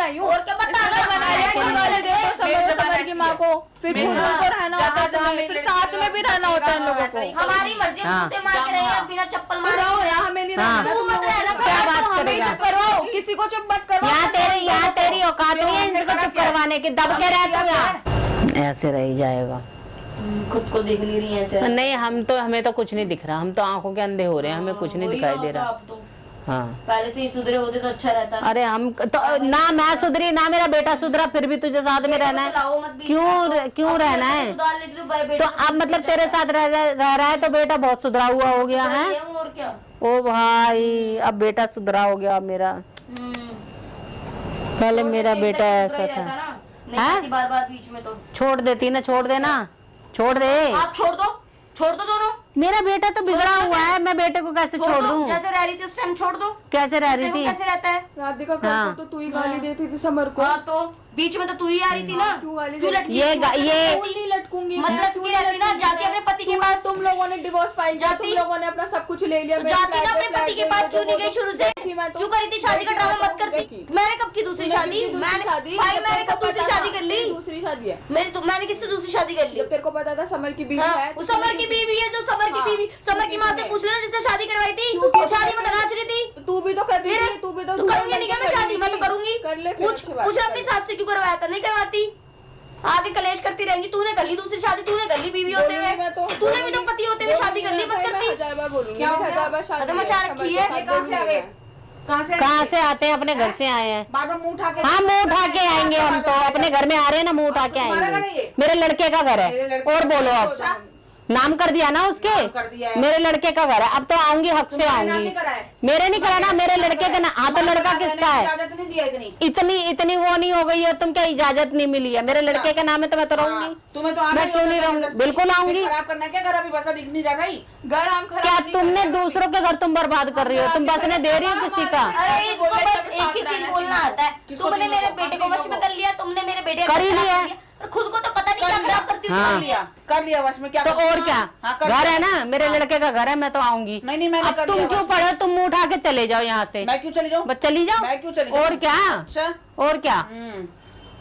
आई हूँ। और क्या बताना समर की माँ को, फिर खुद उनको रहना होता है, फिर साथ में भी रहना होता है इन लोगों को। हमारी मर्जी, जूते मार के रहे हैं बिना चप्पल मारे। हमें नहीं रहना, तू मत रहना। क्या बात करेगा? करवाओ, किसी को चुप मत करो। यहाँ तेरी औकात नहीं है इनको चुप करवाने की, दब के रह तू यहाँ। ऐसे रह जाएगा, खुद को दिख नहीं रही है ऐसे। नहीं हमें तो कुछ नहीं दिख रहा, हम तो आंखों के अंधे हो रहे हैं, हमें कुछ नहीं दिखाई दे रहा। हाँ, पहले से ही सुधरे होते तो अच्छा रहता। अरे हम तो ना मैं सुधरी ना मेरा बेटा सुधरा, फिर भी तुझे साथ में रहना है। क्यों रहना है? तो अब मतलब तेरे साथ रह रहा है तो बेटा बहुत सुधरा हुआ हो गया है। और क्या? ओ भाई, अब बेटा सुधरा हो गया मेरा। पहले मेरा बेटा ऐसा था। बार बार बीच में तो छोड़ देती ना, छोड़ देना, छोड़ दे। आप छोड़ दो दोनों। मेरा बेटा तो बिगड़ा हुआ है, मैं बेटे को कैसे छोड़ दूं? जैसे रह रही थी उस टाइम छोड़ दो। कैसे रह रही थी? कैसे रहता है? राधिका कल तो तू ही गाली देती थी समर को। हाँ, तो बीच में तो तू ही आ रही थी ना। क्यों गाली तू लटकी? ये नहीं लटकूंगी, मतलब क्यों रहती ना, जाके अपने पति के पास। तुम लोगों ने डिवोर्स फाइल किया, तुम लोगों ने अपना सब कुछ ले लिया। जाती ना अपने पति के पास, क्यों नहीं गई शुरू से? क्यों करी थी शादी का ड्रामा? मत करती। मैंने कब की दूसरी शादी? मैंने कब दूसरी शादी कर ली? दूसरी शादी है मैंने किससे दूसरी शादी कर ली? तेरे को पता था समर की बीवी है। समर की बीवी है, जो समर की बीवी, समर की माँ से पूछ लेना जिसने शादी करवाई थी। वो शादी में नाच रही थी। तू भी तो कर रही है, तू भी तो करूंगी नहीं क्या मैं शादी? मैं तो करूंगी। कर ले, पूछ अपनी सास से क्यों करवाया था? नहीं करवाती, आगे कलेश करती रहेंगी। तूने कर ली दूसरी शादी, तूने कर ली बीवी होते हुए, तूने भी तो पति होते हुए शादी कर ली। मत करती। 1000 बार बोलूंगी, 1000 बार शादी मचा रखी है। कहाँ से आते हैं? अपने घर से आए हैं। बार बार मुंह उठा के। हाँ, मुंह उठा के आएंगे हम तो, अपने घर में आ रहे हैं ना, मुंह उठा के आएंगे। मेरे लड़के का घर है। और बोलो, अब नाम कर दिया ना उसके, मेरे लड़के का घर है। अब तो आऊंगी, हक से आऊंगी। मेरे नहीं कराना, मेरे लड़के का ना। हाँ, तो लड़का किसका है? इतनी वो नहीं हो गई है तुम, क्या इजाजत नहीं मिली है? मेरे लड़के के नाम है तो मैं तो रहूंगी। तुम्हें तो मैं क्यों नहीं रहूंगी? बिल्कुल आऊंगी। खराब करना क्या? घर अभी बसा दिख नहीं जा रही। घर हम खराब क्या तुमने दूसरों के घर तुम बर्बाद कर रही हो? तुम बसने दे रही हो किसी का? अरे इनको बस एक ही चीज बोलना आता है। तुमने मेरे बेटे को वश में कर लिया, तुमने मेरे बेटे कर ही लिया। खुद को तो पता नहीं क्या खराब करती हूँ। कर लिया वश में, क्या तो और क्या? घर है ना, मेरे लड़के का घर है, मैं तो आऊंगी। नहीं, मैंने अब तुम क्यों पढ़ो? तुम मुंह उठा के चले जाओ यहाँ से। मैं क्यों चली जाऊँ? बस चली जाओ। मैं क्यों चली जाऊँ? और क्या? अच्छा, और क्या?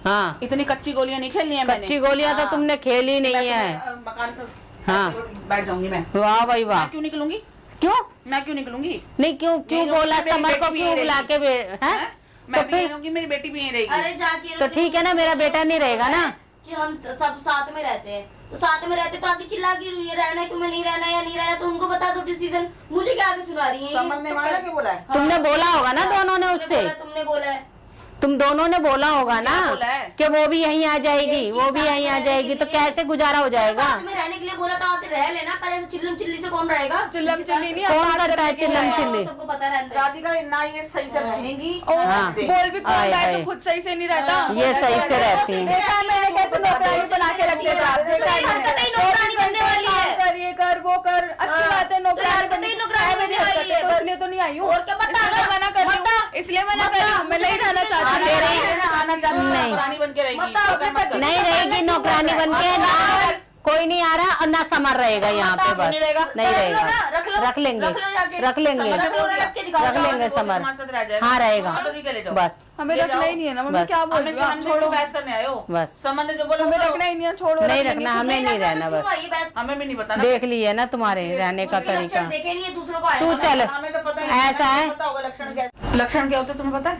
हाँ, इतनी कच्ची गोलियां नहीं खेलनी है मैंने। कच्ची गोलियां तो तुमने खेली नहीं है। मकान पर हाँ, बैठ जाऊंगी मैं। वाह भाई वाह। क्यों निकलूंगी? क्यों मैं क्यों निकलूंगी? नहीं, क्यों बोला? समर को क्यों बुला के? मैं भी रहूंगी, मेरी बेटी भी यहीं रहेगी। अरे जाके तो ठीक है ना, मेरा बेटा नहीं रहेगा ना। कि हम सब साथ में रहते हैं, तो साथ में रहते तो आगे चिल्ला की रही है, रहना है तुम्हें, नहीं रहना या नहीं रहना, तो उनको बता दो डिसीजन। मुझे क्या आगे सुना रही है? समझने वाला क्यों बोला है? तुमने बोला होगा ना दोनों ने उससे। तुमने बोला है, तुम दोनों ने बोला होगा ना कि वो भी यहीं आ जाएगी, वो भी यहीं आ जाएगी, तो कैसे गुजारा हो जाएगा? साथ में रहने के लिए बोला तो आके रह लेना, पर ऐसे चिल्लम चिल्ली से कौन रहेगा? चिल्लम चिल्ली नहीं, कौन करता है चिल्लम चिल्ली? सबको पता रहता है। राधिका ना ये सही से रहेंगी। बोल भी कौन रहा है, तो खुद सही से नहीं रहता। ये सही से रहती है। देखा मैंने कैसे नौकरानी बना के रख दिया। नौकरानी बनने वाली है। कर ये कर वो कर, अच्छी बात है। नौकरानी बनने वाली है, इसलिए तो नहीं आई हूँ। और क्या बताना? मना कर रही हूँ, इसलिए मना कर रही हूँ। मैं नहीं रहना चाहती। आना चाहती नहीं। नौकरानी बन के रहेगी। नहीं रहेगी नौकरानी बन के, ना कोई नहीं आ रहा और ना समर रहेगा यहाँ पे। बस नहीं रहेगा, रख लेंगे समर। हाँ रहेगा, बस हमें रखना ही नहीं है ना मम्मी, क्या बोल रही हो? छोड़ो, बहस करने आए हो। बस समर ने जो बोला हमें रखना ही नहीं है, छोड़ो। नहीं रखना, हमें नहीं रहना। बस हमें भी नहीं पता ना। देख ली है ना तुम्हारे रहने का तरीका। देखे नहीं है दूसरों को। तू चल, हमें तो पता है ऐसा है। लक्षण क्या होता है तुम्हें पता है?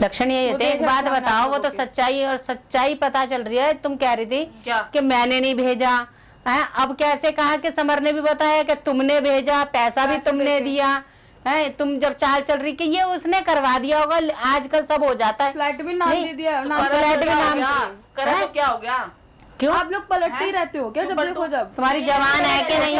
लक्षण यही होते। एक बात बताओ, वो तो सच्चाई और सच्चाई पता चल रही है। तुम कह रही थी क्या? कि मैंने नहीं भेजा है। अब कैसे कहा कि समर ने भी बताया कि तुमने भेजा, पैसा भी तुमने दिया है। तुम जब चाल चल रही कि ये उसने करवा दिया होगा। आजकल सब हो जाता है। फ्लैट भी नाम दे दिया, फ्लैट भी नाम करा तो क्या हो गया? क्यों? आप लोग पलटते ही रहते हो क्या जब देखो? जब तुम्हारी जवान है कि नहीं?